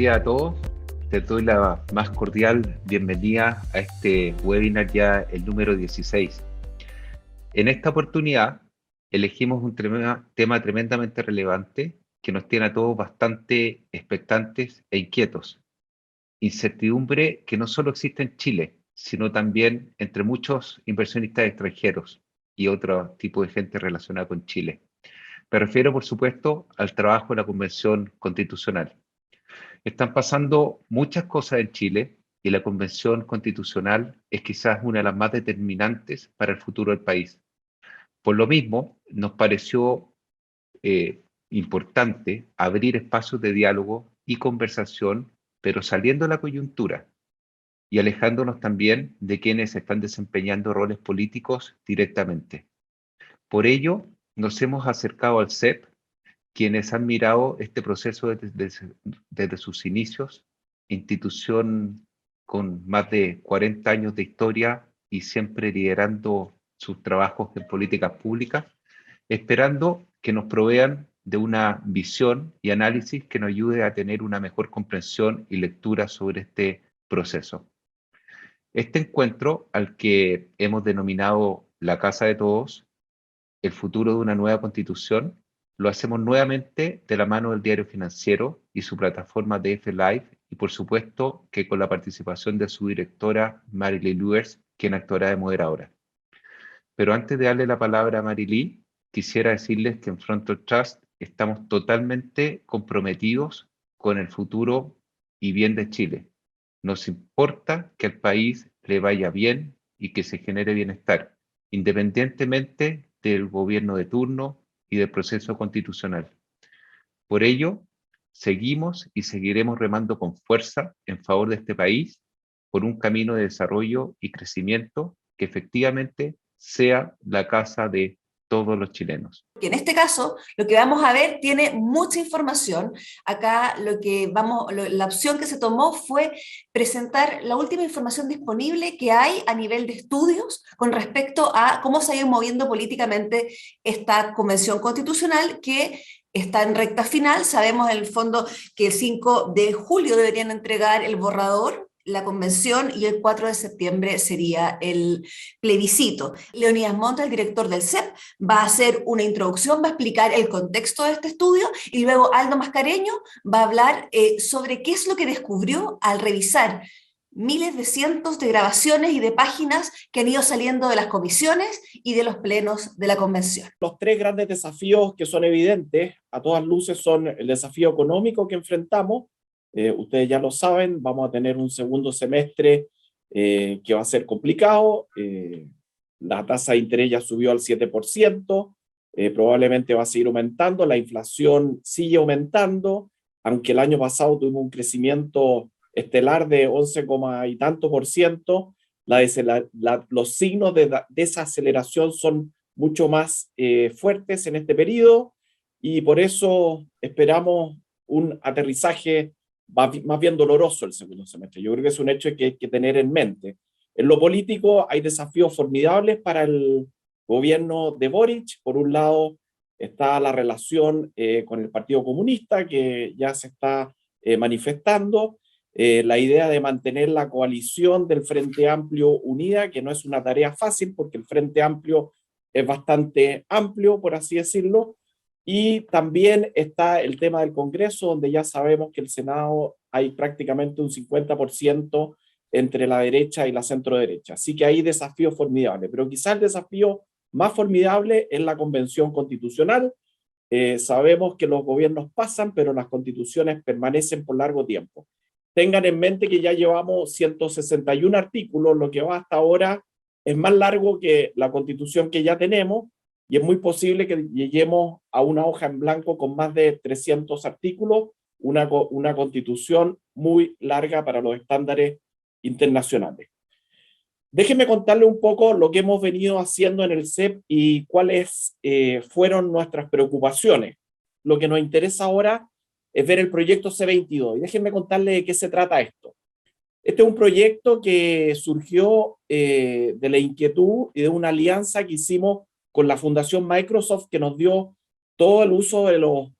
días a todos. Te doy la más cordial bienvenida a este webinar ya el número 16. En esta oportunidad elegimos un tema tremendamente relevante que nos tiene a todos bastante expectantes e inquietos. Incertidumbre que no solo existe en Chile, sino también entre muchos inversionistas extranjeros y otro tipo de gente relacionada con Chile. Me refiero, por supuesto, al trabajo de la Convención Constitucional. Están pasando muchas cosas en Chile y la Convención Constitucional es quizás una de las más determinantes para el futuro del país. Por lo mismo, nos pareció importante abrir espacios de diálogo y conversación, pero saliendo de la coyuntura y alejándonos también de quienes están desempeñando roles políticos directamente. Por ello, nos hemos acercado al CEP, quienes han mirado este proceso desde sus inicios, institución con más de 40 años de historia y siempre liderando sus trabajos en políticas públicas, esperando que nos provean de una visión y análisis que nos ayude a tener una mejor comprensión y lectura sobre este proceso. Este encuentro, al que hemos denominado la Casa de Todos, el futuro de una nueva constitución, lo hacemos nuevamente de la mano del Diario Financiero y su plataforma DF Live, y por supuesto que con la participación de su directora Marily Luers, quien actuará de moderadora. Pero antes de darle la palabra a Marily, quisiera decirles que en Frontal Trust estamos totalmente comprometidos con el futuro y bien de Chile. Nos importa que al país le vaya bien y que se genere bienestar, independientemente del gobierno de turno y del proceso constitucional. Por ello, seguimos y seguiremos remando con fuerza en favor de este país por un camino de desarrollo y crecimiento que efectivamente sea la casa de todos los chilenos. En este caso, lo que vamos a ver tiene mucha información. Acá la opción que se tomó fue presentar la última información disponible que hay a nivel de estudios con respecto a cómo se ha ido moviendo políticamente esta convención constitucional que está en recta final. Sabemos en el fondo que el 5 de julio deberían entregar el borrador, la convención, y el 4 de septiembre sería el plebiscito. Leonidas Montt, el director del CEP, va a hacer una introducción, va a explicar el contexto de este estudio, y luego Aldo Mascareño va a hablar sobre qué es lo que descubrió al revisar miles de cientos de grabaciones y de páginas que han ido saliendo de las comisiones y de los plenos de la convención. Los tres grandes desafíos que son evidentes a todas luces son el desafío económico que enfrentamos. Ustedes ya lo saben, vamos a tener un segundo semestre que va a ser complicado. La tasa de interés ya subió al 7%, probablemente va a seguir aumentando, la inflación sigue aumentando, aunque el año pasado tuvimos un crecimiento estelar de 11, y tanto por ciento, los signos de desaceleración son mucho más fuertes en este periodo, y por eso esperamos un aterrizaje más bien doloroso el segundo semestre. Yo creo que es un hecho que hay que tener en mente. En lo político hay desafíos formidables para el gobierno de Boric. Por un lado está la relación con el Partido Comunista, que ya se está manifestando, la idea de mantener la coalición del Frente Amplio unida, que no es una tarea fácil porque el Frente Amplio es bastante amplio, por así decirlo, y también está el tema del Congreso, donde ya sabemos que el Senado hay prácticamente un 50% entre la derecha y la centro derecha. Así que hay desafíos formidables, pero quizás el desafío más formidable es la Convención Constitucional. Sabemos que los gobiernos pasan, pero las constituciones permanecen por largo tiempo. Tengan en mente que ya llevamos 161 artículos, lo que va hasta ahora es más largo que la constitución que ya tenemos, y es muy posible que lleguemos a una hoja en blanco con más de 300 artículos, una constitución muy larga para los estándares internacionales. Déjenme contarle un poco lo que hemos venido haciendo en el CEP y cuáles fueron nuestras preocupaciones. Lo que nos interesa ahora es ver el proyecto C22, y déjenme contarle de qué se trata esto. Este es un proyecto que surgió de la inquietud y de una alianza que hicimos con la Fundación Microsoft, que nos dio todo el uso de los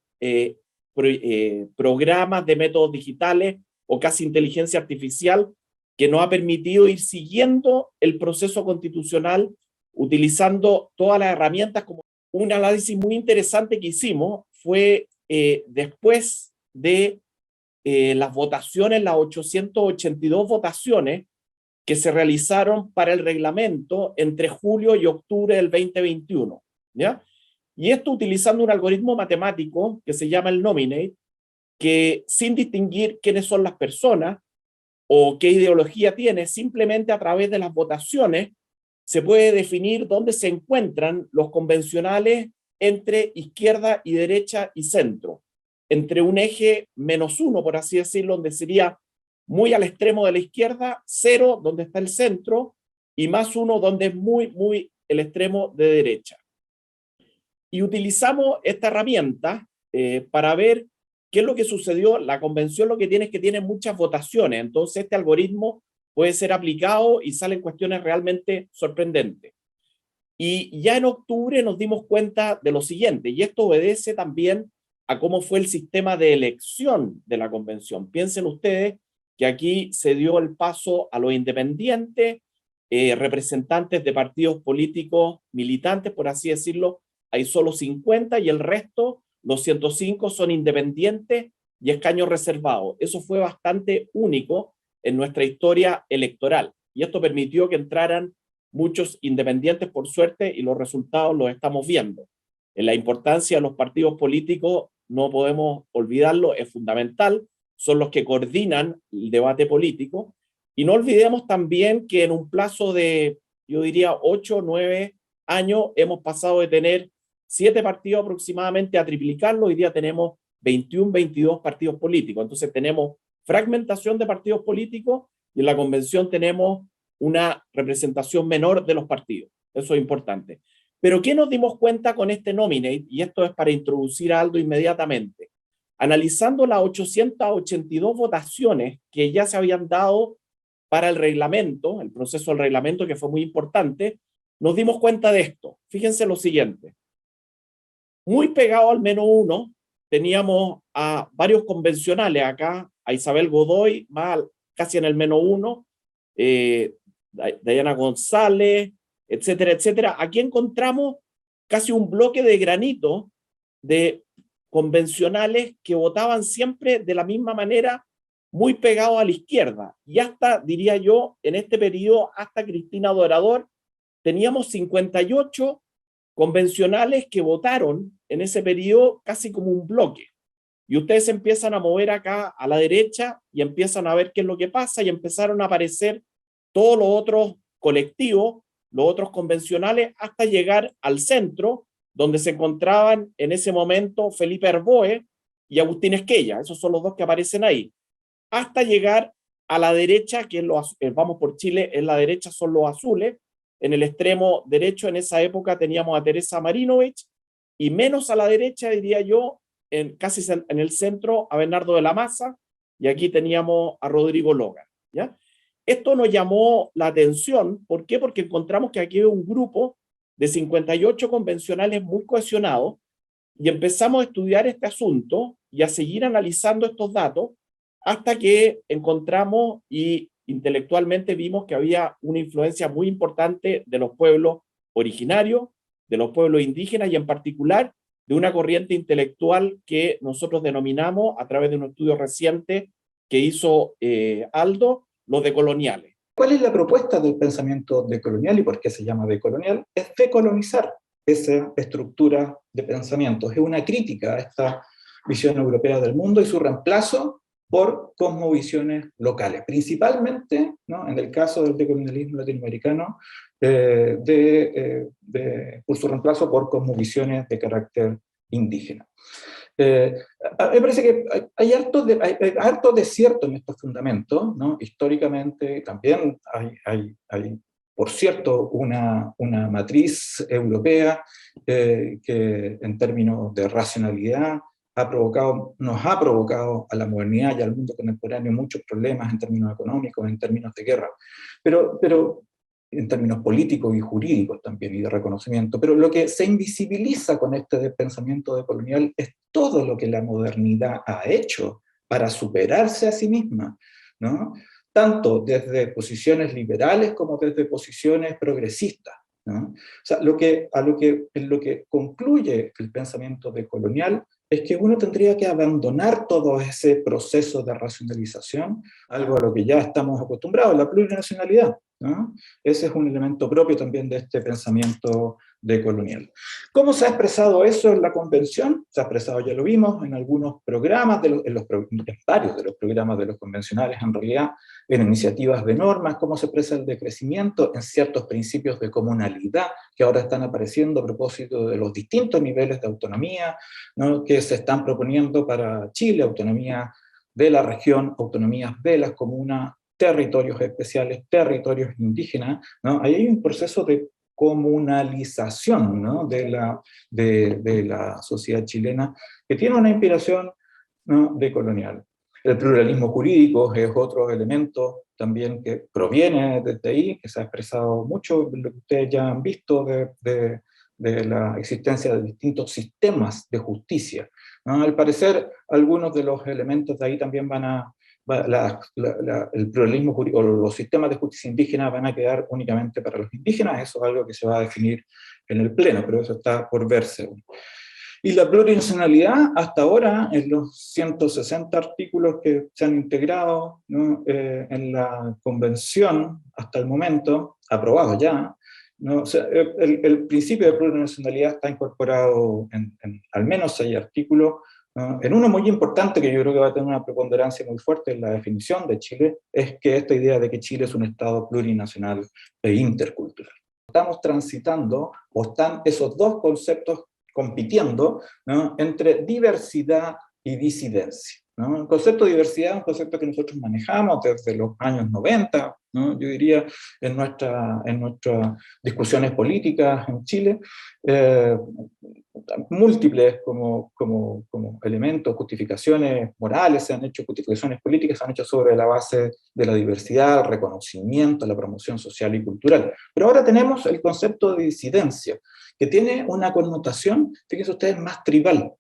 programas de métodos digitales o casi inteligencia artificial que nos ha permitido ir siguiendo el proceso constitucional utilizando todas las herramientas. Como un análisis muy interesante que hicimos fue después de las votaciones, las 882 votaciones que se realizaron para el reglamento entre julio y octubre del 2021, ¿ya? Y esto utilizando un algoritmo matemático que se llama el Nominate, que sin distinguir quiénes son las personas o qué ideología tiene, simplemente a través de las votaciones se puede definir dónde se encuentran los convencionales entre izquierda y derecha y centro, entre un eje -1, por así decirlo, donde sería muy al extremo de la izquierda, 0, donde está el centro, y +1, donde es muy el extremo de derecha. Y utilizamos esta herramienta para ver qué es lo que sucedió. La convención lo que tiene es que tiene muchas votaciones, entonces este algoritmo puede ser aplicado y salen cuestiones realmente sorprendentes. Y ya en octubre nos dimos cuenta de lo siguiente, y esto obedece también a cómo fue el sistema de elección de la convención. Piensen ustedes que aquí se dio el paso a los independientes, representantes de partidos políticos militantes, por así decirlo, hay solo 50 y el resto, los 105, son independientes y escaños reservados. Eso fue bastante único en nuestra historia electoral. Y esto permitió que entraran muchos independientes, por suerte, y los resultados los estamos viendo. En la importancia de los partidos políticos, no podemos olvidarlo, es fundamental, son los que coordinan el debate político. Y no olvidemos también que en un plazo de, yo diría, 8 o 9 años, hemos pasado de tener 7 partidos aproximadamente a triplicarlo. Hoy día tenemos 21, 22 partidos políticos. Entonces tenemos fragmentación de partidos políticos y en la convención tenemos una representación menor de los partidos. Eso es importante. Pero ¿qué nos dimos cuenta con este Nominate? Y esto es para introducir a Aldo inmediatamente. Analizando las 882 votaciones que ya se habían dado para el reglamento, el proceso del reglamento que fue muy importante, nos dimos cuenta de esto. Fíjense lo siguiente. Muy pegado al -1, teníamos a varios convencionales acá, a Isabel Godoy, más casi en el -1, Dayana González, etcétera, etcétera. Aquí encontramos casi un bloque de granito de convencionales que votaban siempre de la misma manera, muy pegados a la izquierda. Y hasta, diría yo, en este periodo, hasta Cristina Dorador, teníamos 58 convencionales que votaron en ese periodo casi como un bloque. Y ustedes empiezan a mover acá a la derecha y empiezan a ver qué es lo que pasa y empezaron a aparecer todos los otros colectivos, los otros convencionales, hasta llegar al centro, donde se encontraban en ese momento Felipe Arboe y Agustín Esquella. Esos son los dos que aparecen ahí. Hasta llegar a la derecha, que es Vamos por Chile, en la derecha son los azules. En el extremo derecho, en esa época, teníamos a Teresa Marinovich, y menos a la derecha, diría yo, casi en el centro, a Bernardo de la Maza, y aquí teníamos a Rodrigo Logan, ¿ya? Esto nos llamó la atención. ¿Por qué? Porque encontramos que aquí hay un grupo de 58 convencionales muy cohesionados, y empezamos a estudiar este asunto y a seguir analizando estos datos hasta que encontramos y intelectualmente vimos que había una influencia muy importante de los pueblos originarios, de los pueblos indígenas y en particular de una corriente intelectual que nosotros denominamos, a través de un estudio reciente que hizo Aldo, los decoloniales. ¿Cuál es la propuesta del pensamiento decolonial y por qué se llama decolonial? Es decolonizar esa estructura de pensamiento. Es una crítica a esta visión europea del mundo y su reemplazo por cosmovisiones locales, principalmente, ¿no?, en el caso del decolonialismo latinoamericano, por su reemplazo por cosmovisiones de carácter indígena. Me parece que hay harto desierto en estos fundamentos, ¿no? Históricamente también hay, por cierto, una matriz europea que en términos de racionalidad nos ha provocado a la modernidad y al mundo contemporáneo muchos problemas en términos económicos, en términos de guerra. Pero en términos políticos y jurídicos también, y de reconocimiento, pero lo que se invisibiliza con este pensamiento decolonial es todo lo que la modernidad ha hecho para superarse a sí misma, ¿no? Tanto desde posiciones liberales como desde posiciones progresistas, ¿no? O sea, en lo que concluye el pensamiento decolonial es que uno tendría que abandonar todo ese proceso de racionalización, algo a lo que ya estamos acostumbrados, la plurinacionalidad, ¿no? Ese es un elemento propio también de este pensamiento decolonial. ¿Cómo se ha expresado eso en la convención? Se ha expresado, ya lo vimos, en algunos programas, en varios de los programas de los convencionales, en realidad, en iniciativas de normas, cómo se expresa el decrecimiento, en ciertos principios de comunalidad que ahora están apareciendo a propósito de los distintos niveles de autonomía, ¿no?, que se están proponiendo para Chile, autonomía de la región, autonomías de las comunas, territorios especiales, territorios indígenas, ¿no? Ahí hay un proceso de comunalización, ¿no?, de la sociedad chilena, que tiene una inspiración, ¿no?, decolonial. El pluralismo jurídico es otro elemento también que proviene desde ahí, que se ha expresado mucho, lo que ustedes ya han visto de la existencia de distintos sistemas de justicia, ¿no? Al parecer, algunos de los elementos de ahí también el pluralismo jurídico, o los sistemas de justicia indígena van a quedar únicamente para los indígenas. Eso es algo que se va a definir en el Pleno, pero eso está por verse. Y la plurinacionalidad, hasta ahora, en los 160 artículos que se han integrado, ¿no?, en la convención, hasta el momento, aprobados ya, ¿no? O sea, el principio de plurinacionalidad está incorporado en al menos 6 artículos, ¿no? En uno muy importante, que yo creo que va a tener una preponderancia muy fuerte en la definición de Chile, es que esta idea de que Chile es un Estado plurinacional e intercultural. Estamos transitando, o están esos dos conceptos compitiendo, ¿no?, entre diversidad y disidencia, ¿no? El concepto de diversidad es un concepto que nosotros manejamos desde los años 90, ¿no?, yo diría, en nuestras discusiones políticas en Chile, múltiples como elementos, justificaciones morales, se han hecho justificaciones políticas, se han hecho sobre la base de la diversidad, el reconocimiento, la promoción social y cultural. Pero ahora tenemos el concepto de disidencia, que tiene una connotación, fíjense ustedes, más tribal,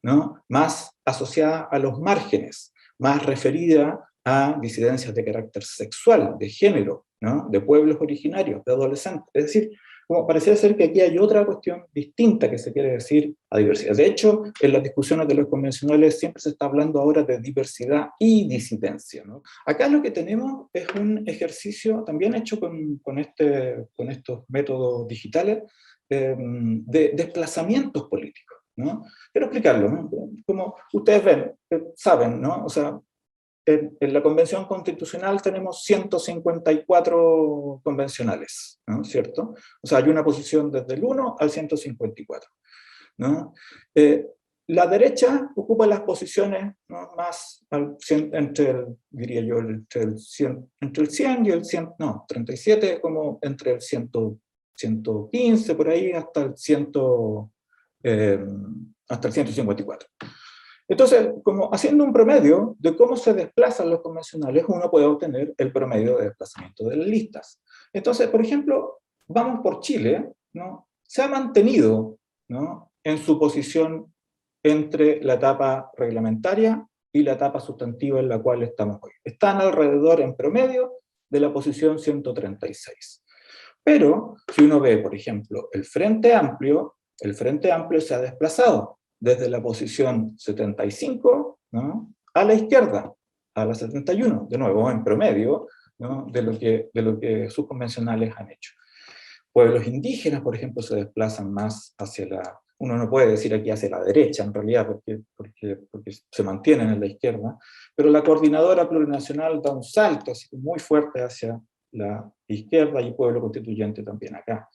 ¿no?, más asociada a los márgenes, más referida a disidencias de carácter sexual, de género, ¿no?, de pueblos originarios, de adolescentes. Es decir, como pareciera ser que aquí hay otra cuestión distinta que se quiere decir a diversidad. De hecho, en las discusiones de los convencionales siempre se está hablando ahora de diversidad y disidencia, ¿no? Acá lo que tenemos es un ejercicio también hecho con estos métodos digitales, de desplazamientos políticos, ¿no? Quiero explicarlo, ¿no? Como ustedes ven, saben, ¿no? O sea, en la Convención Constitucional tenemos 154 convencionales, ¿no?, ¿cierto? O sea, hay una posición desde el 1 al 154, ¿no? La derecha ocupa las posiciones, ¿no?, más diría yo, entre el 100 y el 100, no, 37, como entre el 115, por ahí, hasta el 154. Entonces, como haciendo un promedio de cómo se desplazan los convencionales, uno puede obtener el promedio de desplazamiento de las listas. Entonces, por ejemplo, vamos por Chile, ¿no? Se ha mantenido, ¿no?, en su posición entre la etapa reglamentaria y la etapa sustantiva en la cual estamos hoy. Están alrededor, en promedio, de la posición 136. Pero, si uno ve, por ejemplo, el Frente Amplio se ha desplazado desde la posición 75, ¿no?, a la izquierda, a la 71, de nuevo, en promedio, ¿no?, de lo que sus convencionales han hecho. Pueblos indígenas, por ejemplo, se desplazan más hacia uno no puede decir aquí hacia la derecha, en realidad, porque se mantienen en la izquierda, pero la coordinadora plurinacional da un salto así muy fuerte hacia la izquierda, y pueblo constituyente también acá.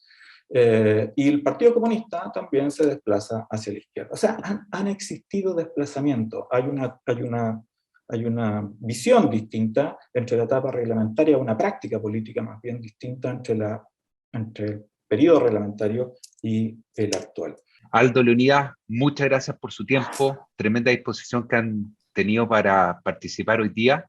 Y el Partido Comunista también se desplaza hacia la izquierda. O sea, han existido desplazamientos. Hay una visión distinta entre la etapa reglamentaria, una práctica política más bien distinta entre el periodo reglamentario y el actual. Aldo Leonidas, muchas gracias por su tiempo, tremenda disposición que han tenido para participar hoy día.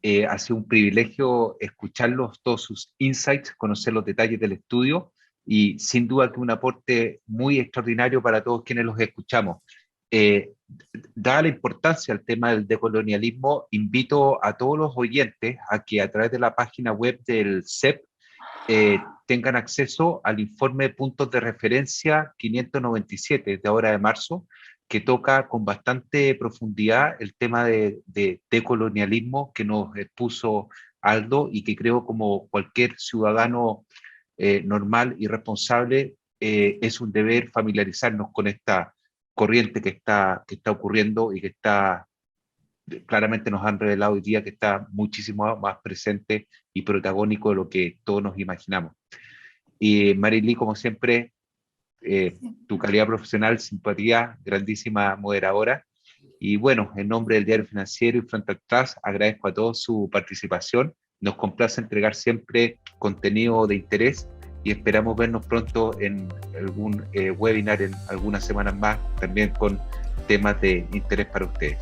Ha sido un privilegio escucharlos, todos sus insights, conocer los detalles del estudio y sin duda que un aporte muy extraordinario para todos quienes los escuchamos. Dada la importancia al tema del decolonialismo, invito a todos los oyentes a que a través de la página web del CEP tengan acceso al informe de puntos de referencia 597 de ahora de marzo, que toca con bastante profundidad el tema de decolonialismo que nos expuso Aldo y que creo como cualquier ciudadano normal y responsable es un deber familiarizarnos con esta corriente que está ocurriendo y que está claramente nos han revelado hoy día que está muchísimo más presente y protagónico de lo que todos nos imaginamos. Y Marily, como siempre, tu calidad profesional, simpatía, grandísima moderadora. Y bueno, en nombre del Diario Financiero y Front Atrás, agradezco a todos su participación. Nos complace entregar siempre contenido de interés y esperamos vernos pronto en algún webinar en algunas semanas más, también con temas de interés para ustedes.